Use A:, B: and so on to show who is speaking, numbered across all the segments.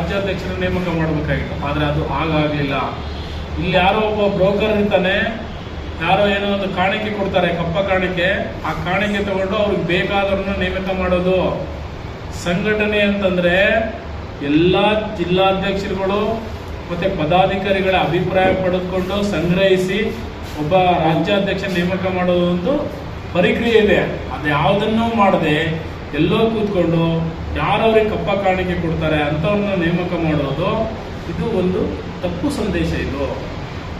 A: ರಾಜ್ಯಾಧ್ಯಕ್ಷರ ನೇಮಕ ಮಾಡಬೇಕಾಗಿತ್ತು. ಆದರೆ ಅದು ಆಗಲಿಲ್ಲ. ಇಲ್ಲಿ ಯಾರೋ ಒಬ್ಬ ಬ್ರೋಕರ್ ಇರ್ತಾನೆ, ಯಾರೋ ಏನೋ ಒಂದು ಕಾಣಿಕೆ ಕೊಡ್ತಾರೆ, ಕಪ್ಪ ಕಾಣಿಕೆ. ಆ ಕಾಣಿಕೆ ತಗೊಂಡು ಅವ್ರಿಗೆ ಬೇಕಾದವ್ರನ್ನ ನೇಮಕ ಮಾಡೋದು. ಸಂಘಟನೆ ಅಂತಂದ್ರೆ ಎಲ್ಲ ಜಿಲ್ಲಾಧ್ಯಕ್ಷರುಗಳು ಮತ್ತೆ ಪದಾಧಿಕಾರಿಗಳ ಅಭಿಪ್ರಾಯ ಪಡೆದುಕೊಂಡು ಸಂಗ್ರಹಿಸಿ ಒಬ್ಬ ರಾಜ್ಯಾಧ್ಯಕ್ಷ ನೇಮಕ ಮಾಡೋದು ಒಂದು ಪ್ರಕ್ರಿಯೆ ಇದೆ. ಅದು ಯಾವುದನ್ನೂ ಮಾಡದೆ ಎಲ್ಲೋ ಕೂತ್ಕೊಂಡು ಯಾರವ್ರಿಗೆ ಕಪ್ಪ ಕಾಣಿಕೆ ಕೊಡ್ತಾರೆ ಅಂಥವ್ರನ್ನ ನೇಮಕ ಮಾಡೋದು ಇದು ಒಂದು ತಪ್ಪು ಸಂದೇಶ. ಇದು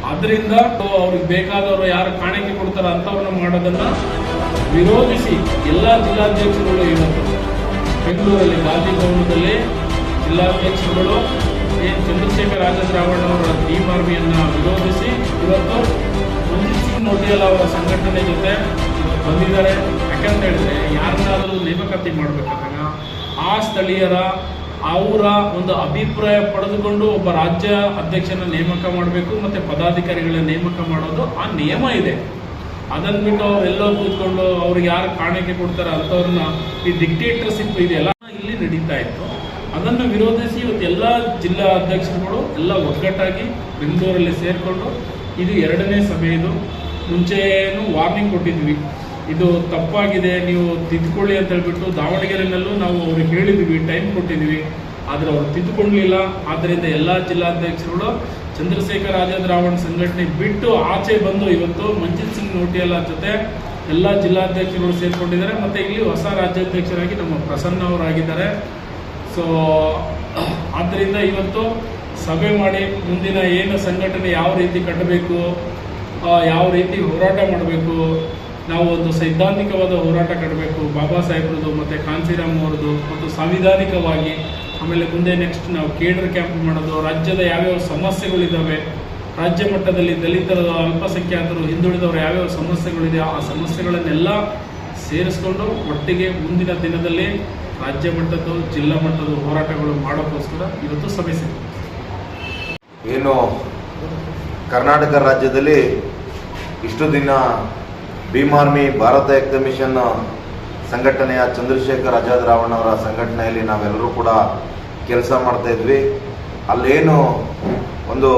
A: ಆದ್ದರಿಂದ ಅವ್ರಿಗೆ ಬೇಕಾದವರು ಯಾರು ಕಾಣಿಕೆ ಕೊಡ್ತಾರೆ ಅಂಥವ್ರನ್ನ ಮಾಡೋದನ್ನ ವಿರೋಧಿಸಿ ಎಲ್ಲ ಜಿಲ್ಲಾಧ್ಯಕ್ಷರುಗಳು ಇವತ್ತು ಬೆಂಗಳೂರಲ್ಲಿ ಗಾಂಧಿ ಭವನದಲ್ಲಿ ಜಿಲ್ಲಾಧ್ಯಕ್ಷರುಗಳು ಚಂದ್ರಶೇಖರ್ ರಾಜೇಂದ್ರ ಅವರ ಟೀಮ್ ಆರ್ಮಿಯನ್ನು ವಿರೋಧಿಸಿ ಇವತ್ತು ಮಂಜಿತ್ ಸಿಂಗ್ ನೋಟಿಯಾಲ್ ಅವರ ಸಂಘಟನೆ ಜೊತೆ ಬಂದಿದ್ದಾರೆ. ಯಾಕಂತ ಹೇಳಿದ್ರೆ ಯಾರನ್ನಾದರೂ ನೇಮಕಾತಿ ಮಾಡಬೇಕಾದಾಗ ಆ ಸ್ಥಳೀಯರ ಅವರ ಒಂದು ಅಭಿಪ್ರಾಯ ಪಡೆದುಕೊಂಡು ಒಬ್ಬ ರಾಜ್ಯ ಅಧ್ಯಕ್ಷನ ನೇಮಕ ಮಾಡಬೇಕು ಮತ್ತು ಪದಾಧಿಕಾರಿಗಳ ನೇಮಕ ಮಾಡೋದು ಆ ನಿಯಮ ಇದೆ. ಅದನ್ನು ಬಿಟ್ಟು ಅವರೆಲ್ಲೋ ಕೂತ್ಕೊಂಡು ಅವ್ರಿಗೆ ಯಾರು ಕಾಣಿಕೆ ಕೊಡ್ತಾರೆ ಅಂಥವ್ರನ್ನ ಈ ಡಿಕ್ಟೇಟರ್ಶಿಪ್ ಇದೆಯಲ್ಲ ಇಲ್ಲಿ ನಡೀತಾ ಇತ್ತು. ಅದನ್ನು ವಿರೋಧಿಸಿ ಇವತ್ತು ಎಲ್ಲ ಜಿಲ್ಲಾ ಅಧ್ಯಕ್ಷರುಗಳು ಎಲ್ಲ ಒಗ್ಗಟ್ಟಾಗಿ ಬೆಂಗಳೂರಲ್ಲಿ ಸೇರಿಕೊಂಡು ಇದು 2ನೇ ಸಭೆ. ಇದು ಮುಂಚೆನೂ ವಾರ್ನಿಂಗ್ ಕೊಟ್ಟಿದ್ವಿ, ಇದು ತಪ್ಪಾಗಿದೆ ನೀವು ತಿದ್ದುಕೊಳ್ಳಿ ಅಂತ ಹೇಳ್ಬಿಟ್ಟು ದಾವಣಗೆರೆಯಲ್ಲೂ ನಾವು ಅವ್ರಿಗೆ ಹೇಳಿದ್ವಿ, ಟೈಮ್ ಕೊಟ್ಟಿದ್ವಿ. ಆದರೆ ಅವರು ತಿದ್ದುಕೊಳ್ಳಲಿಲ್ಲ. ಆದ್ದರಿಂದ ಎಲ್ಲ ಜಿಲ್ಲಾಧ್ಯಕ್ಷರುಗಳು ಚಂದ್ರಶೇಖರ್ ರಾಜೇಂದ್ರ ಸಂಘಟನೆ ಬಿಟ್ಟು ಆಚೆ ಬಂದು ಇವತ್ತು ಮಂಜಿತ್ ಸಿಂಗ್ ನೋಟಿಯಾಲ್ ಜೊತೆ ಎಲ್ಲ ಜಿಲ್ಲಾಧ್ಯಕ್ಷರುಗಳು ಸೇರಿಕೊಂಡಿದ್ದಾರೆ. ಮತ್ತು ಇಲ್ಲಿ ಹೊಸ ರಾಜ್ಯಾಧ್ಯಕ್ಷರಾಗಿ ನಮ್ಮ ಪ್ರಸನ್ನ ಅವರಾಗಿದ್ದಾರೆ. ಸೊ ಆದ್ದರಿಂದ ಇವತ್ತು ಸಭೆ ಮಾಡಿ ಮುಂದಿನ ಏನು ಸಂಘಟನೆ ಯಾವ ರೀತಿ ಕಟ್ಟಬೇಕು, ಯಾವ ರೀತಿ ಹೋರಾಟ ಮಾಡಬೇಕು, ನಾವು ಒಂದು ಸೈದ್ಧಾಂತಿಕವಾದ ಹೋರಾಟ ಕಟ್ಟಬೇಕು ಬಾಬಾ ಸಾಹೇಬ್ರದ್ದು ಮತ್ತು ಕಾಂತಿರಾಮ್ ಅವರದ್ದು, ಮತ್ತು ಸಾಂವಿಧಾನಿಕವಾಗಿ. ಆಮೇಲೆ ಮುಂದೆ ನೆಕ್ಸ್ಟ್ ನಾವು ಕೇಡರ್ ಕ್ಯಾಂಪ್ ಮಾಡೋದು, ರಾಜ್ಯದ ಯಾವ್ಯಾವ ಸಮಸ್ಯೆಗಳಿದ್ದಾವೆ, ರಾಜ್ಯ ಮಟ್ಟದಲ್ಲಿ ದಲಿತರ, ಅಲ್ಪಸಂಖ್ಯಾತರು, ಹಿಂದುಳಿದವರು ಯಾವ್ಯಾವ ಸಮಸ್ಯೆಗಳಿದೆ ಆ ಸಮಸ್ಯೆಗಳನ್ನೆಲ್ಲ ಸೇರಿಸ್ಕೊಂಡು ಒಟ್ಟಿಗೆ ಮುಂದಿನ ದಿನದಲ್ಲಿ ರಾಜ್ಯ ಮಟ್ಟದ್ದು ಜಿಲ್ಲಾ ಮಟ್ಟದ ಹೋರಾಟಗಳು ಮಾಡೋಕ್ಕೋಸ್ಕರ ಇವತ್ತು ಸಭೆ ಸೇರಿದೆ.
B: ಏನು ಕರ್ನಾಟಕ ರಾಜ್ಯದಲ್ಲಿ ಇಷ್ಟು ದಿನ ಭೀಮ್ ಆರ್ಮಿ ಭಾರತ ಏಕತಾ ಮಿಷನ್ ಸಂಘಟನೆಯ ಚಂದ್ರಶೇಖರ್ ಆಜಾದ್ ರಾವಣ್ ಅವರ ಸಂಘಟನೆಯಲ್ಲಿ ನಾವೆಲ್ಲರೂ ಕೂಡ ಕೆಲಸ ಮಾಡ್ತಾ ಇದ್ವಿ. ಅಲ್ಲೇನು ಒಂದು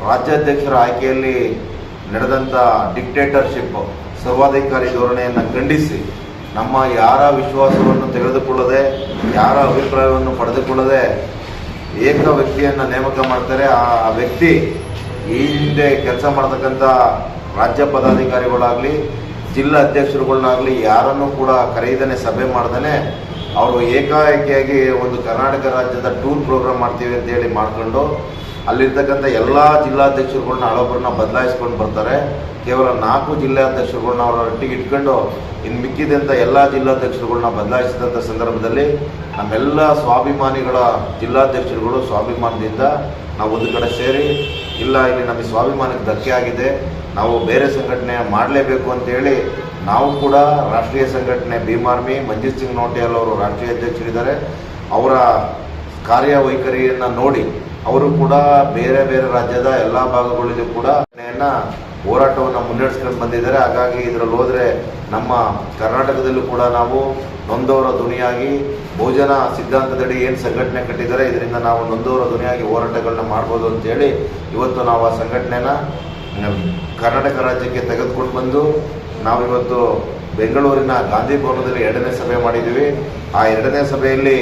B: ರಾಜ್ಯಾಧ್ಯಕ್ಷರ ಆಯ್ಕೆಯಲ್ಲಿ ನಡೆದಂಥ ಡಿಕ್ಟೇಟರ್ಶಿಪ್ ಸರ್ವಾಧಿಕಾರಿ ಧೋರಣೆಯನ್ನು ಖಂಡಿಸಿ ನಮ್ಮ ಯಾರ ವಿಶ್ವಾಸವನ್ನು ತೆಗೆದುಕೊಳ್ಳದೆ, ಯಾರ ಅಭಿಪ್ರಾಯವನ್ನು ಪಡೆದುಕೊಳ್ಳದೆ ಏಕ ವ್ಯಕ್ತಿಯನ್ನು ನೇಮಕ ಮಾಡ್ತಾರೆ. ಆ ವ್ಯಕ್ತಿ ಈ ಹಿಂದೆ ಕೆಲಸ ಮಾಡ್ತಕ್ಕಂಥ ರಾಜ್ಯ ಪದಾಧಿಕಾರಿಗಳಾಗಲಿ ಜಿಲ್ಲಾ ಅಧ್ಯಕ್ಷರುಗಳನ್ನಾಗಲಿ ಯಾರನ್ನೂ ಕೂಡ ಕರೆಯದೇ ಸಭೆ ಮಾಡ್ದೇ ಅವರು ಏಕಾಏಕಿಯಾಗಿ ಒಂದು ಕರ್ನಾಟಕ ರಾಜ್ಯದ ಟೂರ್ ಪ್ರೋಗ್ರಾಮ್ ಮಾಡ್ತೀವಿ ಅಂತೇಳಿ ಮಾಡ್ಕೊಂಡು ಅಲ್ಲಿರ್ತಕ್ಕಂಥ ಎಲ್ಲ ಜಿಲ್ಲಾಧ್ಯಕ್ಷರುಗಳನ್ನ ಹಳೊಬ್ಬರನ್ನ ಬದಲಾಯಿಸ್ಕೊಂಡು ಬರ್ತಾರೆ. ಕೇವಲ 4 ಜಿಲ್ಲಾಧ್ಯಕ್ಷರುಗಳನ್ನ ಅವರ ಒಟ್ಟಿಗೆ ಇಟ್ಕೊಂಡು ಇನ್ನು ಮಿಕ್ಕಿದಂಥ ಎಲ್ಲ ಜಿಲ್ಲಾಧ್ಯಕ್ಷರುಗಳನ್ನ ಬದಲಾಯಿಸಿದಂಥ ಸಂದರ್ಭದಲ್ಲಿ ನಮ್ಮೆಲ್ಲ ಸ್ವಾಭಿಮಾನಿಗಳ ಜಿಲ್ಲಾಧ್ಯಕ್ಷರುಗಳು ಸ್ವಾಭಿಮಾನದಿಂದ ನಾವು ಒಂದು ಕಡೆ ಸೇರಿ, ಇಲ್ಲ ಇಲ್ಲಿ ನಮಗೆ ಸ್ವಾಭಿಮಾನಕ್ಕೆ ಧಕ್ಕೆ ಆಗಿದೆ, ನಾವು ಬೇರೆ ಸಂಘಟನೆ ಮಾಡಲೇಬೇಕು ಅಂತೇಳಿ ನಾವು ಕೂಡ ರಾಷ್ಟ್ರೀಯ ಸಂಘಟನೆ ಭೀಮ್ ಆರ್ಮಿ, ಮಂಜಿತ್ ಸಿಂಗ್ ನೋಟಿಯಾಲ್ ಅವರು ರಾಷ್ಟ್ರೀಯ ಅಧ್ಯಕ್ಷರಿದ್ದಾರೆ. ಅವರ ಕಾರ್ಯವೈಖರಿಯನ್ನು ನೋಡಿ ಅವರು ಕೂಡ ಬೇರೆ ಬೇರೆ ರಾಜ್ಯದ ಎಲ್ಲ ಭಾಗಗಳಲ್ಲೂ ಕೂಡ ಹೋರಾಟವನ್ನು ಮುನ್ನಡೆಸ್ಕೊಂಡು ಬಂದಿದ್ದಾರೆ. ಹಾಗಾಗಿ ಇದರಲ್ಲಿ ಹೋದರೆ ನಮ್ಮ ಕರ್ನಾಟಕದಲ್ಲೂ ಕೂಡ ನಾವು ನೊಂದವರ ಧ್ವನಿಯಾಗಿ ಬಹುಜನ ಸಿದ್ಧಾಂತದಡಿ ಏನು ಸಂಘಟನೆ ಕಟ್ಟಿದ್ದಾರೆ ಇದರಿಂದ ನಾವು ನೊಂದವರ ಧ್ವನಿಯಾಗಿ ಹೋರಾಟಗಳನ್ನ ಮಾಡ್ಬೋದು ಅಂತೇಳಿ ಇವತ್ತು ನಾವು ಆ ಸಂಘಟನೆನ ಕರ್ನಾಟಕ ರಾಜ್ಯಕ್ಕೆ ತೆಗೆದುಕೊಂಡು ಬಂದು ನಾವಿವತ್ತು ಬೆಂಗಳೂರಿನ ಗಾಂಧಿ ಭವನದಲ್ಲಿ 2ನೇ ಸಭೆ ಮಾಡಿದ್ದೀವಿ. ಆ 2ನೇ ಸಭೆಯಲ್ಲಿ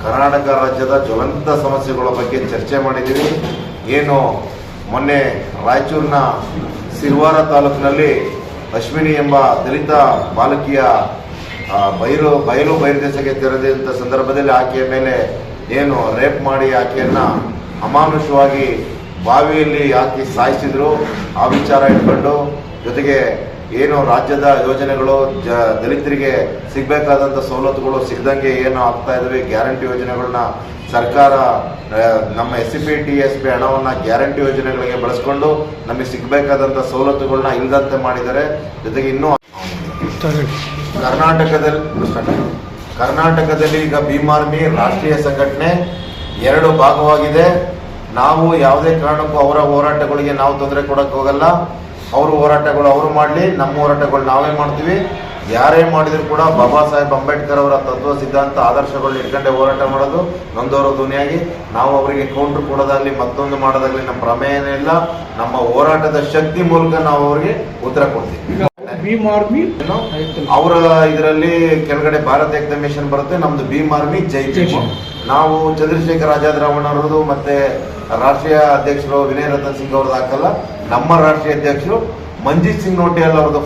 B: ಕರ್ನಾಟಕ ರಾಜ್ಯದ ಜ್ವಲಂತ ಸಮಸ್ಯೆಗಳ ಬಗ್ಗೆ ಚರ್ಚೆ ಮಾಡಿದ್ದೀವಿ. ಏನು ಮೊನ್ನೆ ರಾಯಚೂರಿನ ಸಿರ್ವಾರ ತಾಲೂಕಿನಲ್ಲಿ ಅಶ್ವಿನಿ ಎಂಬ ದಲಿತ ಬಾಲಕಿಯ ಬಯಲು ಬಹಿರ್ದೇಶಕ್ಕೆ ತೆರೆದಂಥ ಸಂದರ್ಭದಲ್ಲಿ ಆಕೆಯ ಮೇಲೆ ಏನು ರೇಪ್ ಮಾಡಿ ಆಕೆಯನ್ನು ಅಮಾನುಷವಾಗಿ ಬಾವಿಯಲ್ಲಿ ಹಾಕಿ ಸಾಯಿಸಿದ್ರು. ಆ ವಿಚಾರ ಇಟ್ಕೊಂಡು ಜೊತೆಗೆ ಏನು ರಾಜ್ಯದ ಯೋಜನೆಗಳು ದಲಿತರಿಗೆ ಸಿಗಬೇಕಾದಂಥ ಸವಲತ್ತುಗಳು ಸಿಗದಂಗೆ ಏನು ಆಗ್ತಾ ಇದ್ದಾವೆ, ಗ್ಯಾರಂಟಿ ಯೋಜನೆಗಳನ್ನ ಸರ್ಕಾರ ನಮ್ಮ SCP TSP ಹಣವನ್ನು ಗ್ಯಾರಂಟಿ ಯೋಜನೆಗಳಿಗೆ ಬಳಸ್ಕೊಂಡು ನಮಗೆ ಸಿಗಬೇಕಾದಂಥ ಸವಲತ್ತುಗಳನ್ನ ಇಲ್ಲದಂತೆ ಮಾಡಿದ್ದಾರೆ. ಜೊತೆಗೆ ಇನ್ನೂ ಕರ್ನಾಟಕದಲ್ಲಿ ಈಗ ಭೀಮ್ ಆರ್ಮಿ ರಾಷ್ಟ್ರೀಯ ಸಂಘಟನೆ 2 ಭಾಗವಾಗಿದೆ. ನಾವು ಯಾವುದೇ ಕಾರಣಕ್ಕೂ ಅವರ ಹೋರಾಟಗಳಿಗೆ ನಾವು ತೊಂದರೆ ಕೊಡಕ್ಕೆ ಹೋಗಲ್ಲ. ಅವ್ರ ಹೋರಾಟಗಳು ಅವರು ಮಾಡಲಿ, ನಮ್ಮ ಹೋರಾಟಗಳು ನಾವೇ ಮಾಡ್ತೀವಿ. ಯಾರೇ ಮಾಡಿದ್ರು ಕೂಡ ಬಾಬಾ ಸಾಹೇಬ್ ಅಂಬೇಡ್ಕರ್ ಅವರ ತತ್ವ ಸಿದ್ಧಾಂತ ಆದರ್ಶಗಳನ್ನ ಇಟ್ಕೊಂಡೆ ಹೋರಾಟ ಮಾಡೋದು, ನೊಂದವರ ಧ್ವನಿಯಾಗಿ ನಾವು ಅವರಿಗೆ ಕೌಂಟರ್ ಕೊಡೋದಾಗ್ಲಿ ಮತ್ತೊಂದು ಮಾಡೋದಾಗ್ಲಿ ನಮ್ಮ ಪ್ರಮೇಯನೇ ಇಲ್ಲ. ನಮ್ಮ ಹೋರಾಟದ ಶಕ್ತಿ ಮೂಲಕ ನಾವು ಅವರಿಗೆ ಉತ್ತರ ಕೊಡ್ತೀವಿ.
A: ಭೀಮ್ ಆರ್ಮಿ
B: ಅವರ ಇದರಲ್ಲಿ ಕೆಳಗಡೆ ಭಾರತ್ ಏಕತಾ ಮಿಷನ್ ಬರುತ್ತೆ, ನಮ್ದು ಭೀಮ್ ಆರ್ಮಿ ಜೈ ಭೀಮ್. ನಾವು ಚಂದ್ರಶೇಖರ್ ಆಜಾದ್ ರಾವಣ ಅವರದು ಮತ್ತೆ ರಾಷ್ಟ್ರೀಯ ಅಧ್ಯಕ್ಷರು ವಿನಯ್ ರತನ್ ಸಿಂಗ್ ಅವ್ರದ್ದು ಹಾಕಲ್ಲ. ನಮ್ಮ ರಾಷ್ಟ್ರೀಯ ಅಧ್ಯಕ್ಷರು ಮಂಜಿತ್ ಸಿಂಗ್ ನೋಟಿಯಾಲ್ ಅವ್ರದ್ದು